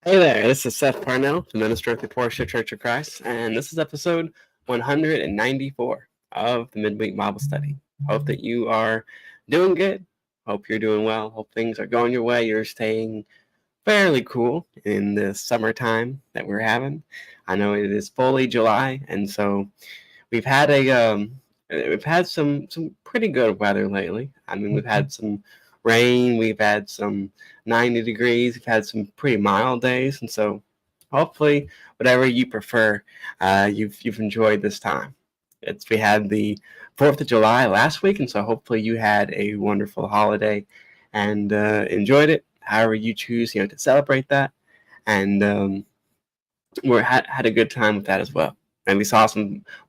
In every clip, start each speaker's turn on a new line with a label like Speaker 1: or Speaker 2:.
Speaker 1: Hey there, this is Seth Parnell, the minister of the Portia Church of Christ, and this is episode 194 of the Midweek Bible Study. Hope that you are doing good. Hope you're doing well. Hope things are going your way. You're staying fairly cool in the summertime that we're having. I know it is fully July, and so we've had some pretty good weather lately. I mean, we've had some rain, we've had some 90 degrees, we've had some pretty mild days, and so hopefully, whatever you prefer, you've enjoyed this time. We had the 4th of July last week, and so hopefully you had a wonderful holiday and enjoyed it. However you choose, to celebrate that, and we had a good time with that as well. And we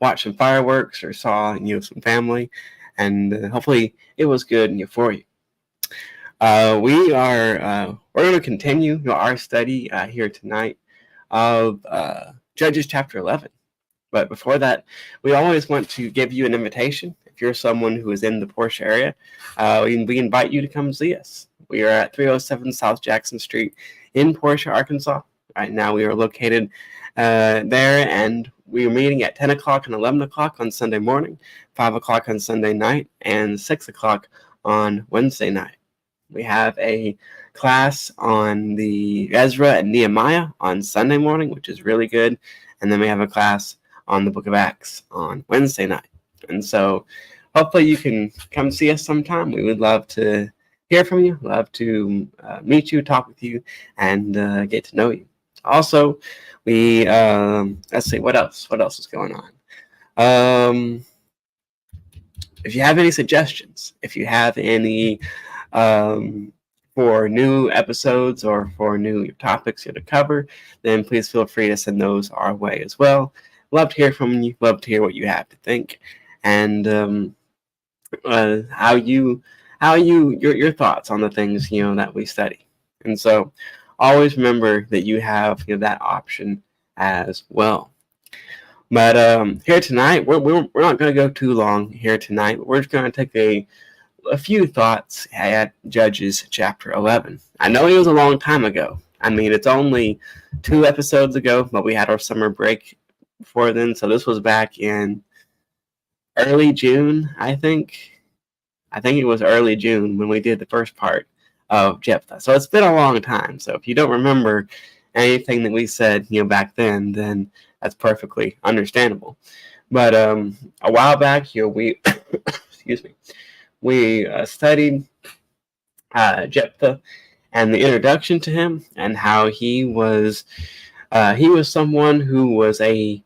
Speaker 1: watched some fireworks, or saw some family, and hopefully it was good for you. We're going to continue our study here tonight of Judges chapter 11. But before that, we always want to give you an invitation. If you're someone who is in the Portia area, we invite you to come see us. We are at 307 South Jackson Street in Portia, Arkansas. Right now we are located there, and we are meeting at 10 o'clock and 11 o'clock on Sunday morning, 5 o'clock on Sunday night, and 6 o'clock on Wednesday night. We have a class on the Ezra and Nehemiah on Sunday morning, which is really good. And then we have a class on the book of Acts on Wednesday night. And so hopefully you can come see us sometime. We would love to hear from you, love to meet you, talk with you, and get to know you. Also, let's see, what else is going on? If you have any suggestions, if you have any for new episodes or for new topics to cover, then please feel free to send those our way as well. Love to hear from you. Love to hear what you have to think, and your thoughts on the things that we study. And so, always remember that you have that option as well. But here tonight, we're not going to go too long here tonight. But we're just going to take a few thoughts at Judges chapter 11. I know it was a long time ago. I mean, it's only 2 episodes ago, but we had our summer break before then. So this was back in early June, I think. I think it was early June when we did the first part of Jepthah. So it's been a long time. So if you don't remember anything that we said, back then that's perfectly understandable. But a while back, we excuse me. We studied Jepthah and the introduction to him, and how he was someone who was a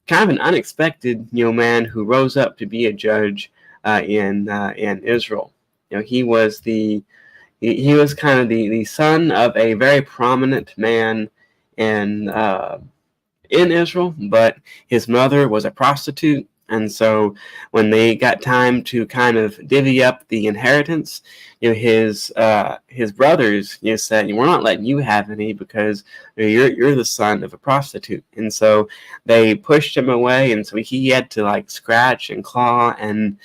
Speaker 1: kind of an unexpected man who rose up to be a judge in Israel. He was kind of the son of a very prominent man in Israel, but his mother was a prostitute. And so when they got time to kind of divvy up the inheritance, his brothers said, "We're not letting you have any because you're the son of a prostitute." And so they pushed him away, and so he had to scratch and claw and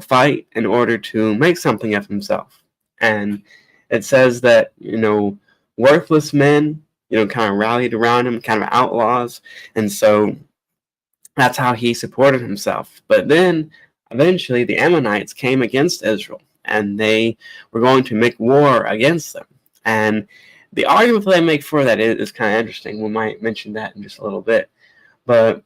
Speaker 1: fight in order to make something of himself. And it says that worthless men kind of rallied around him, kind of outlaws, and so that's how he supported himself. But then, eventually, the Ammonites came against Israel, and they were going to make war against them. And the argument that they make for that is kind of interesting. We might mention that in just a little bit. But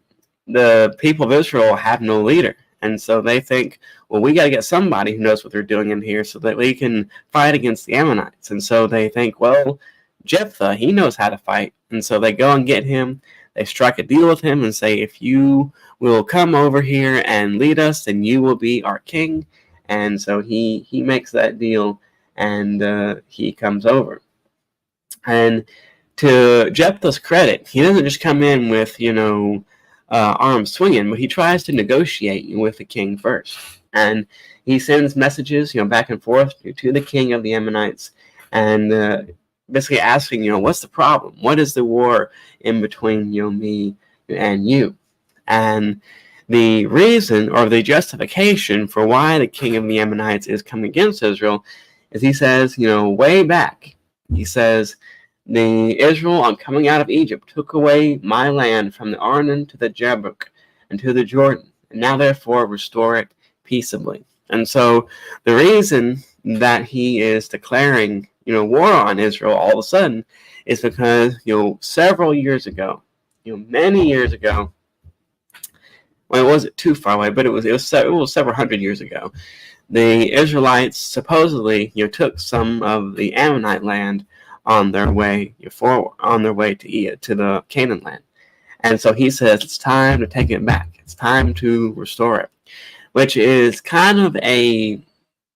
Speaker 1: the people of Israel have no leader. And so they think, well, we got to get somebody who knows what they're doing in here so that we can fight against the Ammonites. And so they think, well, Jepthah, he knows how to fight. And so they go and get him. They strike a deal with him and say, if you will come over here and lead us, then you will be our king. And so he makes that deal, and he comes over. And to Jepthah's credit, he doesn't just come in with, arms swinging, but he tries to negotiate with the king first. And he sends messages, back and forth to the king of the Ammonites, and basically asking, what's the problem? What is the war in between, me and you? And the reason or the justification for why the king of the Ammonites is coming against Israel is he says, way back, he says The Israel, on coming out of Egypt, took away my land from the Arnon to the Jabbok and to the Jordan, and now therefore restore it peaceably. And so the reason that he is declaring, war on Israel all of a sudden is because, several years ago, many years ago, well, it wasn't too far away, but it was several hundred years ago, the Israelites supposedly, took some of the Ammonite land on their way to the Canaan land. And so he says it's time to take it back. It's time to restore it, which is kind of a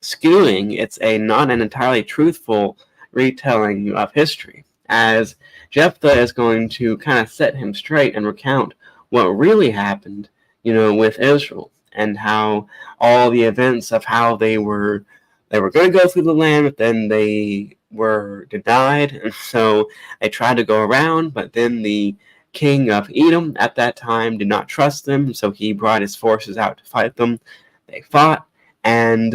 Speaker 1: skewing. It's not an entirely truthful retelling of history, as Jepthah is going to kind of set him straight and recount what really happened, with Israel, and how all the events of how they were going to go through the land, but then they were denied, and so they tried to go around, but then the king of Edom at that time did not trust them, so he brought his forces out to fight them. They fought, and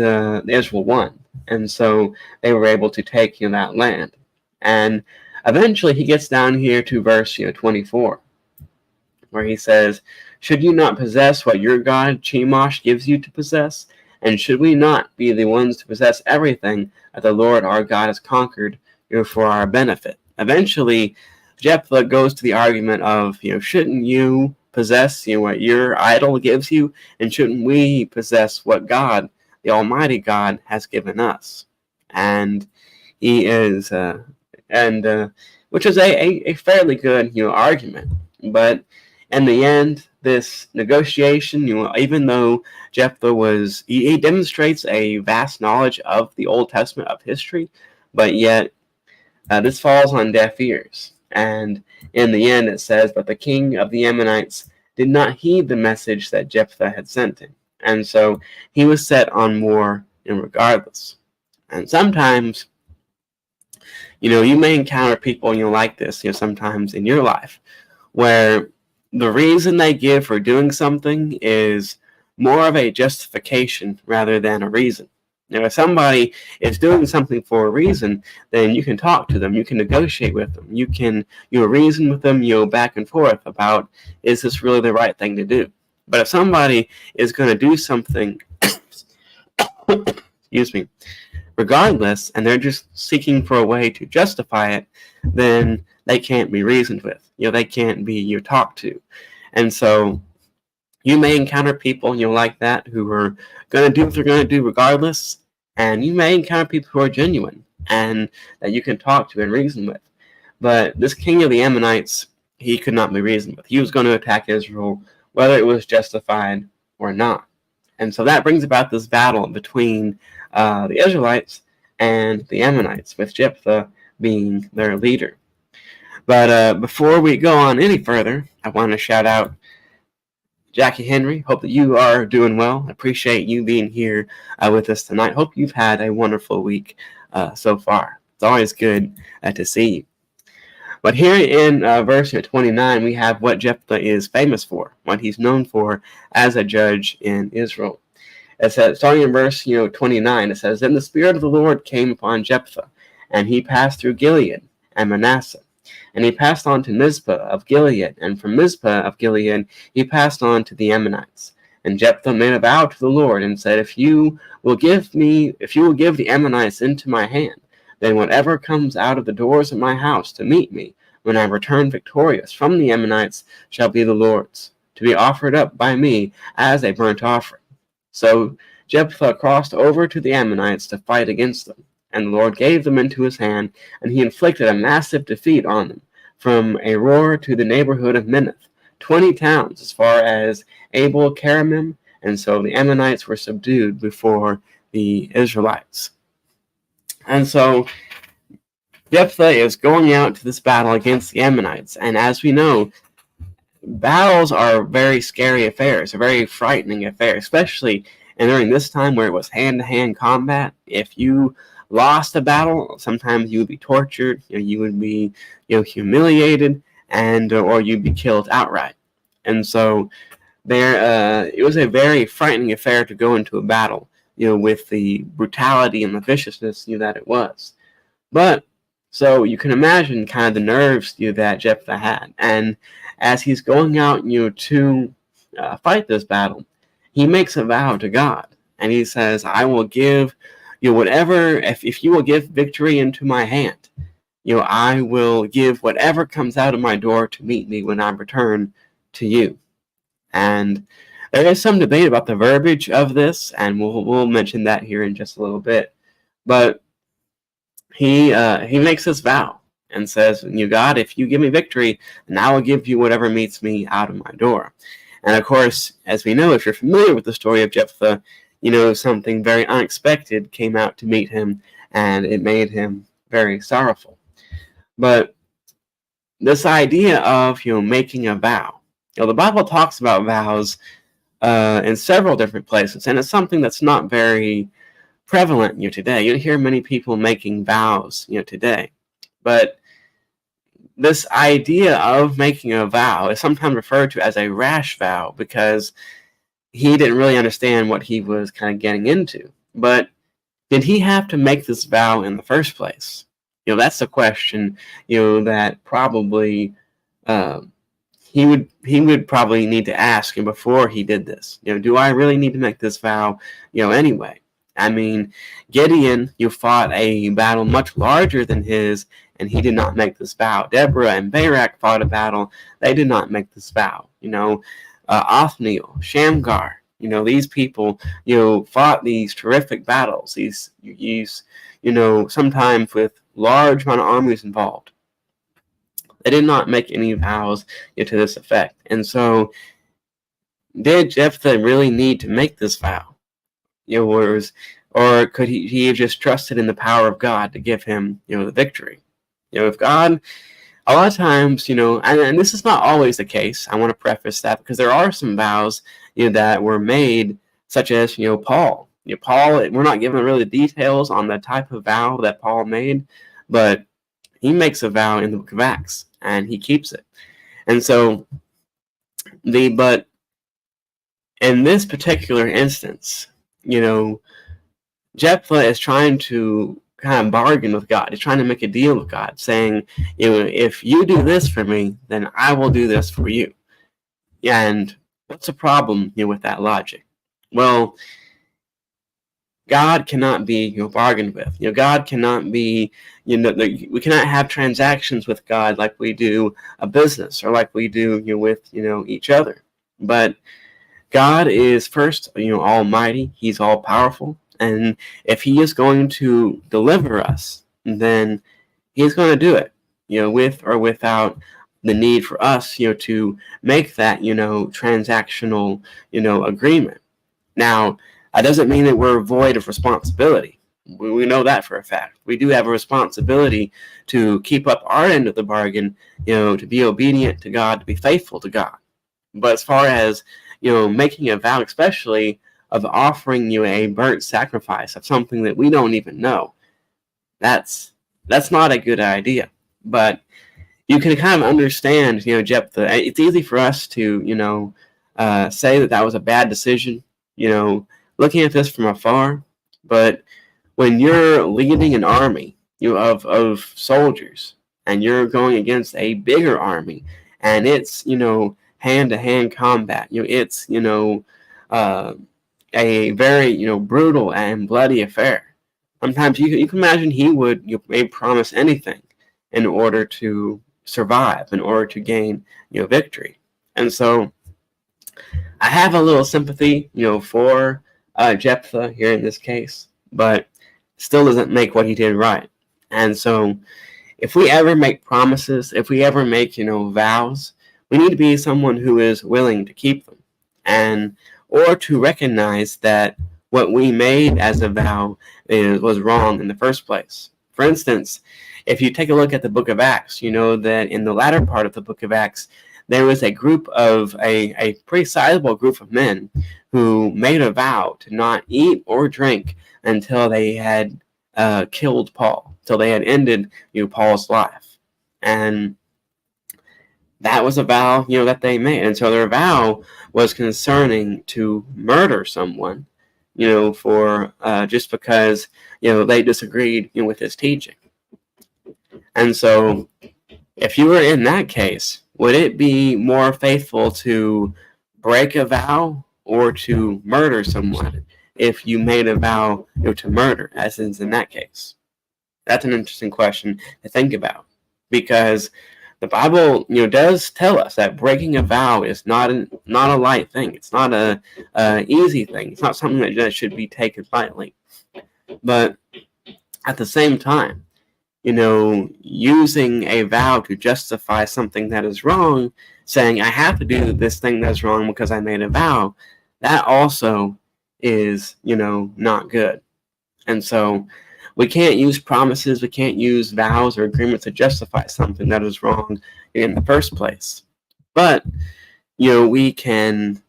Speaker 1: Israel won, and so they were able to take that land. And eventually he gets down here to verse 24, where he says, "Should you not possess what your god Chemosh gives you to possess? And should we not be the ones to possess everything that the Lord our God has conquered for our benefit?" Eventually, Jepthah goes to the argument of, shouldn't you possess what your idol gives you? And shouldn't we possess what God, the Almighty God, has given us? And he is, which is a fairly good, argument. But in the end, this negotiation, even though Jepthah he demonstrates a vast knowledge of the Old Testament, of history, but yet this falls on deaf ears. And in the end it says, "But the king of the Ammonites did not heed the message that Jepthah had sent him. And so he was set on war regardless." And sometimes, you may encounter people, like this, sometimes in your life, where the reason they give for doing something is more of a justification rather than a reason. If somebody is doing something for a reason, then you can talk to them, you can negotiate with them, you can reason with them, back and forth about, is this really the right thing to do? But if somebody is going to do something, excuse me, regardless, and they're just seeking for a way to justify it, then they can't be reasoned with. They can't be talked to. And so you may encounter people like that who are going to do what they're going to do regardless, and you may encounter people who are genuine and that you can talk to and reason with. But this king of the Ammonites, he could not be reasoned with. He was going to attack Israel whether it was justified or not. And so that brings about this battle between the Israelites and the Ammonites, with Jepthah being their leader. But before we go on any further, I want to shout out Jackie Henry. Hope that you are doing well. I appreciate you being here with us tonight. Hope you've had a wonderful week so far. It's always good to see you. But here in verse 29, we have what Jepthah is famous for, what he's known for as a judge in Israel. It says, starting in verse 29, it says, "Then the Spirit of the Lord came upon Jepthah, and he passed through Gilead and Manasseh. And he passed on to Mizpah of Gilead, and from Mizpah of Gilead he passed on to the Ammonites. And Jepthah made a vow to the Lord, and said, If you will give the Ammonites into my hand, then whatever comes out of the doors of my house to meet me, when I return victorious from the Ammonites, shall be the Lord's, to be offered up by me as a burnt offering." So Jepthah crossed over to the Ammonites to fight against them. And the Lord gave them into his hand, and he inflicted a massive defeat on them, from Aroer to the neighborhood of Minnith, 20 towns as far as Abel Keramim, and so the Ammonites were subdued before the Israelites. And so Jepthah is going out to this battle against the Ammonites, and as we know, battles are very scary affairs, a very frightening affair, especially during this time where it was hand-to-hand combat. If you lost a battle, sometimes you would be tortured, you would be humiliated, and or you'd be killed outright. And so it was a very frightening affair to go into a battle, with the brutality and the viciousness that it was. But So you can imagine kind of the nerves that Jepthah had. And as he's going out to fight this battle, he makes a vow to God. And he says, I will give whatever, if you will give victory into my hand, I will give whatever comes out of my door to meet me when I return to you. And there is some debate about the verbiage of this, and we'll mention that here in just a little bit. But he makes this vow and says, God, if you give me victory, then I will give you whatever meets me out of my door. And of course, as we know, if you're familiar with the story of Jepthah, something very unexpected came out to meet him, and it made him very sorrowful. But this idea of making a vow, the Bible talks about vows in several different places, and it's something that's not very prevalent today. You don't hear many people making vows today. But this idea of making a vow is sometimes referred to as a rash vow because he didn't really understand what he was kind of getting into. But did he have to make this vow in the first place? That's the question that probably he would probably need to ask before he did this. Do I really need to make this vow anyway? I mean, Gideon, fought a battle much larger than his, and he did not make this vow. Deborah and Barak fought a battle. They did not make this vow. Othniel, Shamgar, these people, fought these terrific battles. These, sometimes with large amount of armies involved. They did not make any vows to this effect. And so, did Jepthah really need to make this vow? Or could he have just trusted in the power of God to give him, the victory? If God, a lot of times, and this is not always the case. I want to preface that because there are some vows, that were made, such as, Paul. Paul, we're not given really details on the type of vow that Paul made, but he makes a vow in the book of Acts, and he keeps it. And so, but in this particular instance, Jepthah is trying to kind of bargain with God. He's trying to make a deal with God, saying, if you do this for me, then I will do this for you. And what's the problem with that logic? Well, God cannot be bargained with. God cannot be, we cannot have transactions with God like we do a business or like we do with each other. But God is first, almighty. He's all powerful. And if he is going to deliver us, then he's going to do it, with or without the need for us, to make that, transactional, agreement. Now, that doesn't mean that we're void of responsibility. We know that for a fact. We do have a responsibility to keep up our end of the bargain, to be obedient to God, to be faithful to God. But as far as, making a vow, especially of offering a burnt sacrifice of something that we don't even know, that's not a good idea. But you can kind of understand, Jepthah. It's easy for us to, say that was a bad decision, looking at this from afar. But when you're leading an army, of soldiers, and you're going against a bigger army, and it's, hand-to-hand combat, it's, a very, brutal and bloody affair. Sometimes you can imagine he would maybe promise anything in order to survive, in order to gain, victory. And so I have a little sympathy, for Jepthah here in this case, but still doesn't make what he did right. And so if we ever make promises, if we ever make, vows, we need to be someone who is willing to keep them, or to recognize that what we made as a vow was wrong in the first place. For instance, if you take a look at the book of Acts, you know that in the latter part of the book of Acts, there was a group of a pretty sizable group of men who made a vow to not eat or drink until they had killed Paul, till they had ended Paul's life. And that was a vow that they made. And so their vow was concerning to murder someone, for just because they disagreed with his teaching. And so if you were in that case, would it be more faithful to break a vow or to murder someone if you made a vow to murder, as is in that case? That's an interesting question to think about, because the Bible does tell us that breaking a vow is not a light thing. It's not a easy thing. It's not something that just should be taken lightly. But at the same time, using a vow to justify something that is wrong, saying I have to do this thing that's wrong because I made a vow, that also is, not good. And so we can't use promises, we can't use vows or agreements to justify something that is wrong in the first place. But, we can,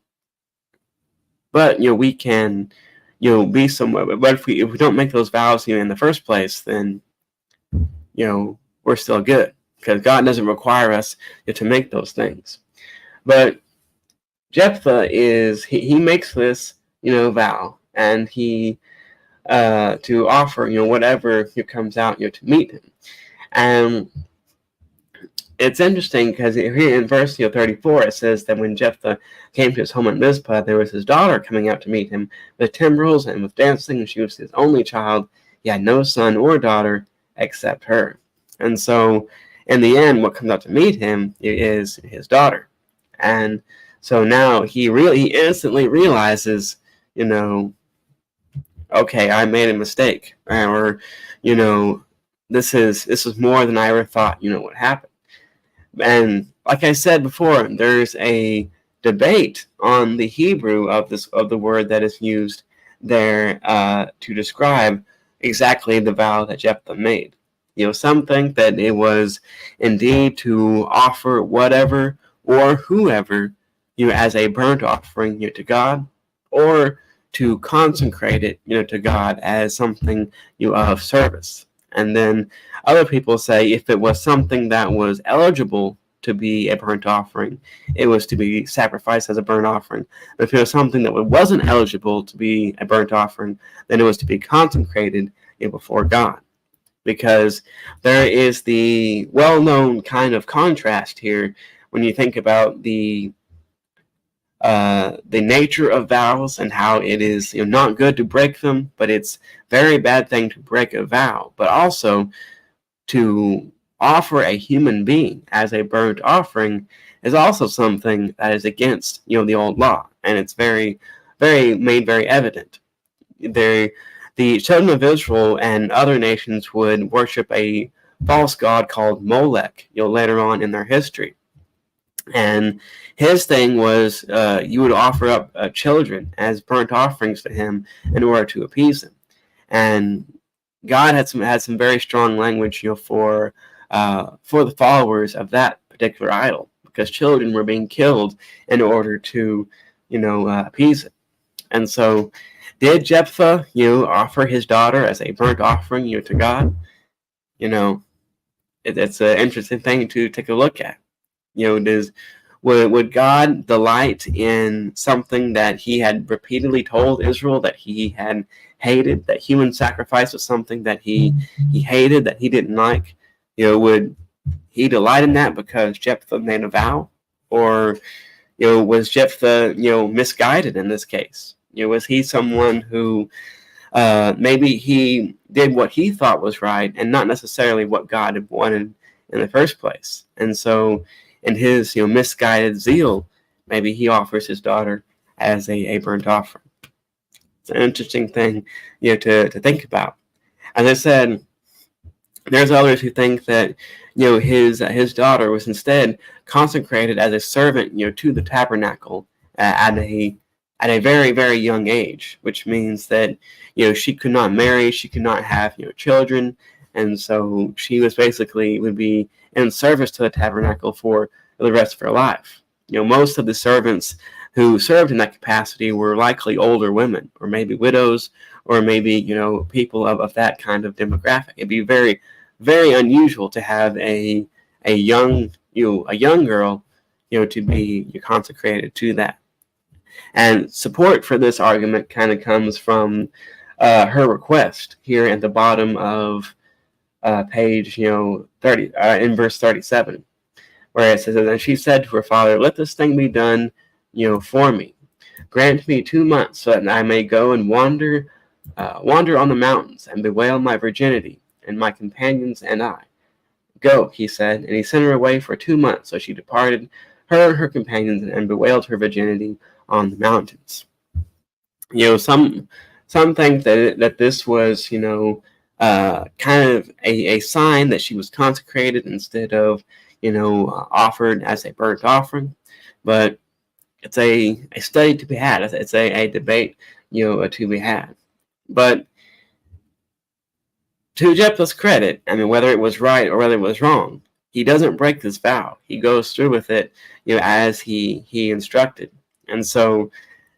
Speaker 1: be somewhere. But if we don't make those vows, in the first place, then we're still good, because God doesn't require us to make those things. But Jepthah he makes this vow, and he to offer whatever comes out to meet him. And it's interesting because here in verse 34 it says that when Jepthah came to his home in Mizpah, there was his daughter coming out to meet him with timbrels and with dancing, and she was his only child. He had no son or daughter except her. And so in the end, what comes out to meet him is his daughter. And so now he instantly realizes, okay, I made a mistake, or this is more than I ever thought would happen. And like I said before, there's a debate on the Hebrew of the word that is used there to describe exactly the vow that Jepthah made. Some think that it was indeed to offer whatever or whoever as a burnt offering to God, or to consecrate it to God as something of service. And then other people say if it was something that was eligible to be a burnt offering, it was to be sacrificed as a burnt offering. But if it was something that wasn't eligible to be a burnt offering, then it was to be consecrated before God. Because there is the well-known kind of contrast here when you think about the nature of vows and how it is not good to break them, but it's very bad thing to break a vow. But also to offer a human being as a burnt offering is also something that is against the old law, and it's very, very made very evident. The children of Israel and other nations would worship a false god called Molech later on in their history. And his thing was you would offer up children as burnt offerings to him in order to appease him. And God had some very strong language for the followers of that particular idol, because children were being killed in order to appease it. And so did Jepthah offer his daughter as a burnt offering to God? It's an interesting thing to take a look at. Would God delight in something that he had repeatedly told Israel that he had hated, that human sacrifice was something that he hated, that he didn't like? Would he delight in that because Jepthah made a vow? Or was Jepthah misguided in this case? Was he someone who maybe he did what he thought was right and not necessarily what God had wanted in the first place? And so in his misguided zeal, maybe he offers his daughter as a burnt offering. It's an interesting thing to think about. As I said, there's others who think that his daughter was instead consecrated as a servant to the tabernacle at a very, very young age, which means that she could not marry, she could not have children, and so she would be in service to the tabernacle for the rest of her life. Most of the servants who served in that capacity were likely older women, or maybe widows, or maybe people of that kind of demographic. It'd be very, very unusual to have a young girl to be consecrated to that. And support for this argument kind of comes from her request here at the bottom of page 30 in verse 37, where it says, "And she said to her father, let this thing be done for me. Grant me 2 months so that I may go and wander on the mountains and bewail my virginity, and my companions and I. Go," he said, and he sent her away for 2 months. So she departed, her and her companions, and bewailed her virginity on the mountains. Some think that this was kind of a sign that she was consecrated instead of offered as a burnt offering. But it's a study to be had. It's a debate to be had. But to Jepthah's credit, I mean, whether it was right or whether it was wrong, he doesn't break this vow. He goes through with it, as he instructed. And so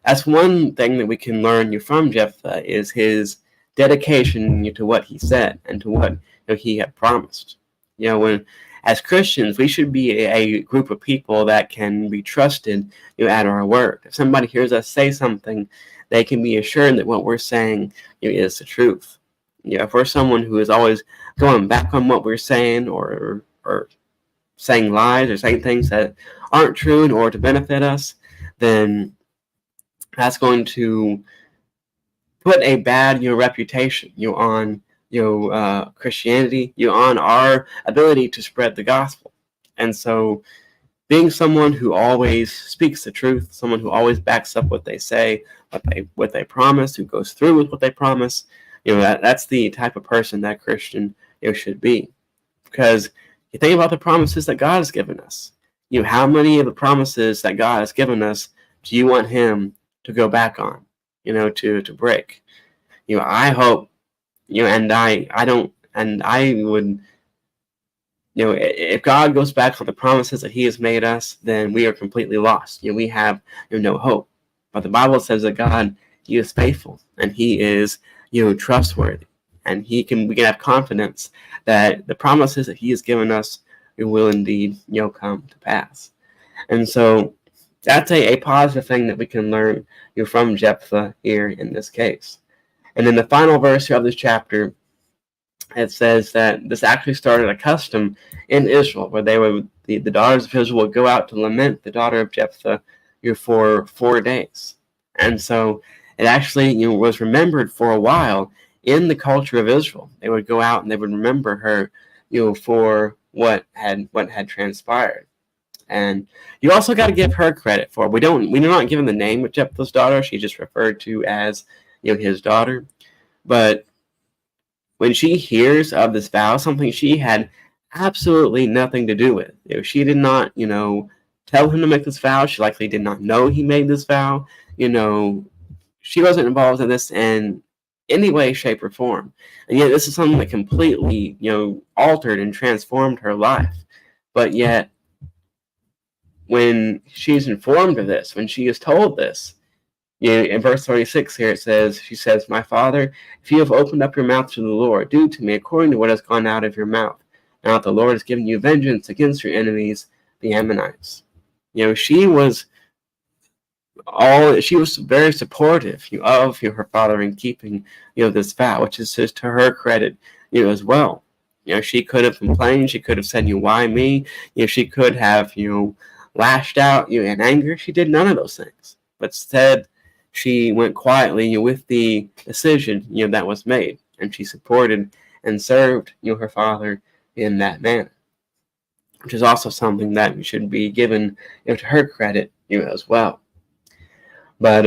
Speaker 1: that's one thing that we can learn from Jepthah, is his dedication to what he said and to what he had promised. When as Christians, we should be a group of people that can be trusted at our word. If somebody hears us say something, they can be assured that what we're saying is the truth. If we're someone who is always going back on what we're saying, or saying lies, or saying things that aren't true in order to benefit us, then that's going to put a bad reputation on Christianity, on our ability to spread the gospel. And so being someone who always speaks the truth, someone who always backs up what they say, what they promise, who goes through with what they promise, that's the type of person that Christian should be. Because you think about the promises that God has given us. How many of the promises that God has given us do you want him to go back on, to break? I hope, and I don't, and I would, if God goes back on the promises that he has made us, then we are completely lost. We have no hope. But the Bible says that God, he is faithful, and he is trustworthy, and we can have confidence that the promises that he has given us will indeed come to pass. And so that's a positive thing that we can learn from Jepthah here in this case. And in the final verse of this chapter, it says that this actually started a custom in Israel, where the daughters of Israel would go out to lament the daughter of Jepthah for 4 days. And so it actually was remembered for a while in the culture of Israel. They would go out and they would remember her for what had transpired. And you also got to give her credit for it. We're not given the name of Jepthah's daughter. She's just referred to as his daughter. But when she hears of this vow, something she had absolutely nothing to do with. She did not tell him to make this vow. She likely did not know he made this vow. She wasn't involved in this in any way, shape, or form. And yet this is something that completely altered and transformed her life. But yet, when she's informed of this, when she is told this, in verse 36 here she says, "My father, if you have opened up your mouth to the Lord, do to me according to what has gone out of your mouth. Now that the Lord has given you vengeance against your enemies, the Ammonites." She was very supportive of her father in keeping this vow, which is just to her credit as well. She could have complained. She could have said, "Why me?" She could have lashed out in anger. She did none of those things, but instead she went quietly with the decision that was made, and she supported and served her father in that manner, which is also something that should be given to her credit as well. But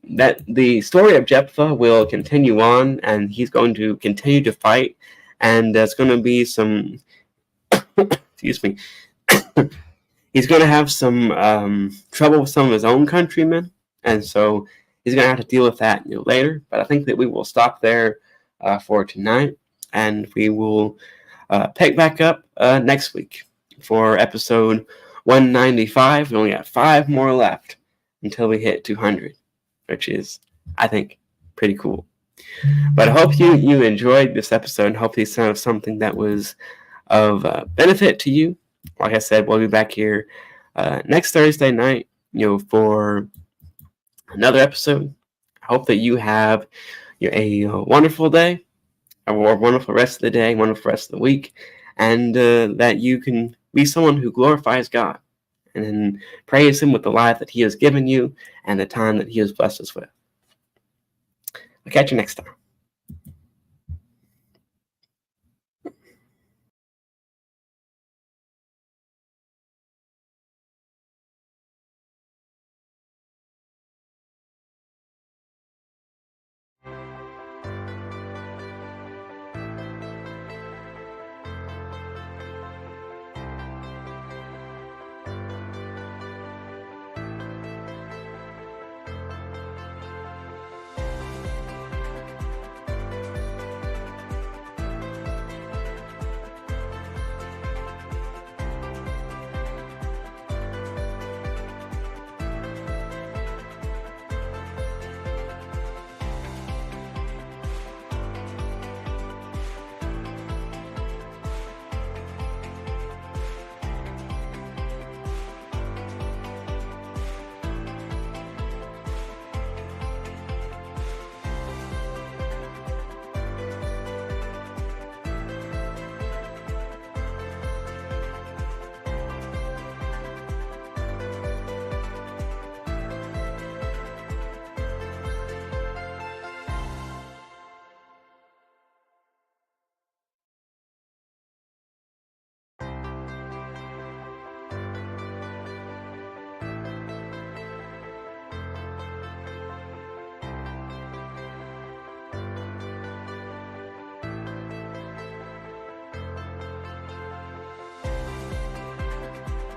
Speaker 1: that the story of Jepthah will continue on, and he's going to continue to fight, and there's going to be some excuse me he's going to have some trouble with some of his own countrymen, and so he's going to have to deal with that later. But I think that we will stop there for tonight, and we will pick back up next week for episode 195. We only got 5 more left until we hit 200, which is, I think, pretty cool. But I hope you enjoyed this episode, and hopefully it sounds something that was of benefit to you. Like I said, we'll be back here next Thursday night, for another episode. I hope that you have a wonderful day, a wonderful rest of the day, wonderful rest of the week, and that you can be someone who glorifies God and praise Him with the life that He has given you and the time that He has blessed us with. I'll catch you next time.